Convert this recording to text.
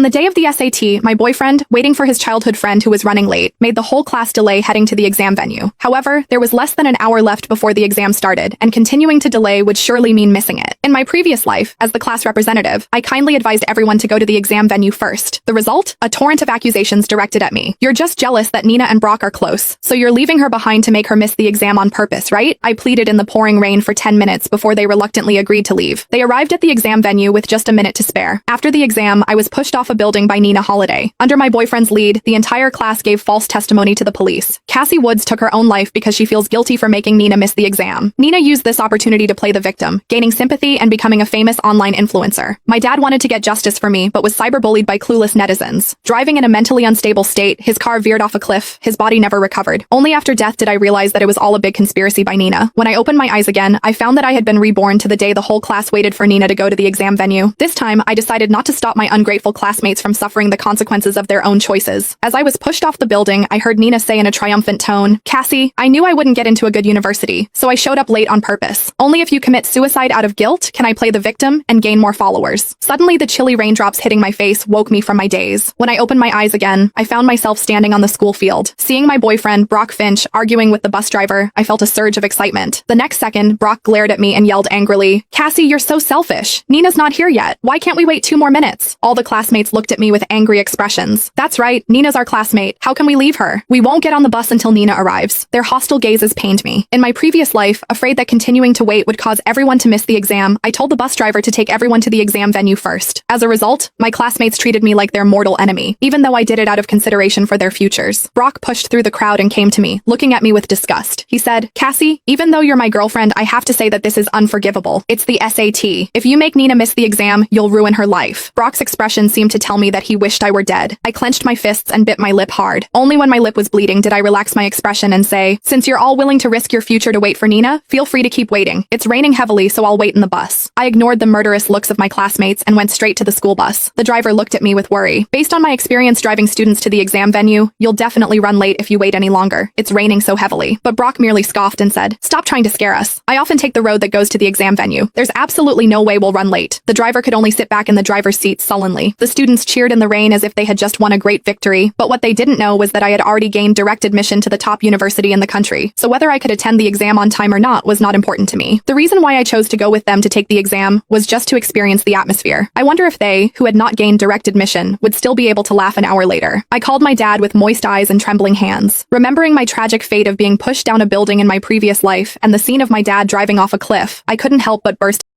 On the day of the SAT, my boyfriend, waiting for his childhood friend who was running late, made the whole class delay heading to the exam venue. However, there was less than an hour left before the exam started, and continuing to delay would surely mean missing it. In my previous life, as the class representative, I kindly advised everyone to go to the exam venue first. The result? A torrent of accusations directed at me. You're just jealous that Nina and Brock are close, so you're leaving her behind to make her miss the exam on purpose, right? I pleaded in the pouring rain for 10 minutes before they reluctantly agreed to leave. They arrived at the exam venue with just a minute to spare. After the exam, I was pushed off a building by Nina Holiday. Under my boyfriend's lead, the entire class gave false testimony to the police. Cassie Woods took her own life because she feels guilty for making Nina miss the exam. Nina used this opportunity to play the victim, gaining sympathy and becoming a famous online influencer. My dad wanted to get justice for me, but was cyberbullied by clueless netizens. Driving in a mentally unstable state, his car veered off a cliff. His body never recovered. Only after death did I realize that it was all a big conspiracy by Nina. When I opened my eyes again, I found that I had been reborn to the day the whole class waited for Nina to go to the exam venue. This time, I decided not to stop my ungrateful classmates from suffering the consequences of their own choices. As I was pushed off the building, I heard Nina say in a triumphant tone, "Cassie, I knew I wouldn't get into a good university, so I showed up late on purpose. Only if you commit suicide out of guilt can I play the victim and gain more followers." Suddenly, the chilly raindrops hitting my face woke me from my daze. When I opened my eyes again, I found myself standing on the school field. Seeing my boyfriend, Brock Finch, arguing with the bus driver, I felt a surge of excitement. The next second, Brock glared at me and yelled angrily, "Cassie, you're so selfish. Nina's not here yet. Why can't we wait 2 more minutes?" All the classmates looked at me with angry expressions. "That's right, Nina's our classmate. How can we leave her? We won't get on the bus until Nina arrives." Their hostile gazes pained me. In my previous life, afraid that continuing to wait would cause everyone to miss the exam, I told the bus driver to take everyone to the exam venue first. As a result, my classmates treated me like their mortal enemy, even though I did it out of consideration for their futures. Brock pushed through the crowd and came to me, looking at me with disgust. He said, "Cassie, even though you're my girlfriend, I have to say that this is unforgivable. It's the SAT. If you make Nina miss the exam, you'll ruin her life." Brock's expression seemed to tell me that he wished I were dead. I clenched my fists and bit my lip hard. Only when my lip was bleeding did I relax my expression and say, "Since you're all willing to risk your future to wait for Nina, feel free to keep waiting. It's raining heavily, so I'll wait in the bus." I ignored the murderous looks of my classmates and went straight to the school bus. The driver looked at me with worry. "Based on my experience driving students to the exam venue, you'll definitely run late if you wait any longer. It's raining so heavily." But Brock merely scoffed and said, "Stop trying to scare us. I often take the road that goes to the exam venue. There's absolutely no way we'll run late." The driver could only sit back in the driver's seat sullenly. The students cheered in the rain as if they had just won a great victory, but what they didn't know was that I had already gained direct admission to the top university in the country, so whether I could attend the exam on time or not was not important to me. The reason why I chose to go with them to take the exam was just to experience the atmosphere. I wonder if they, who had not gained direct admission, would still be able to laugh an hour later. I called my dad with moist eyes and trembling hands. Remembering my tragic fate of being pushed down a building in my previous life and the scene of my dad driving off a cliff, I couldn't help but burst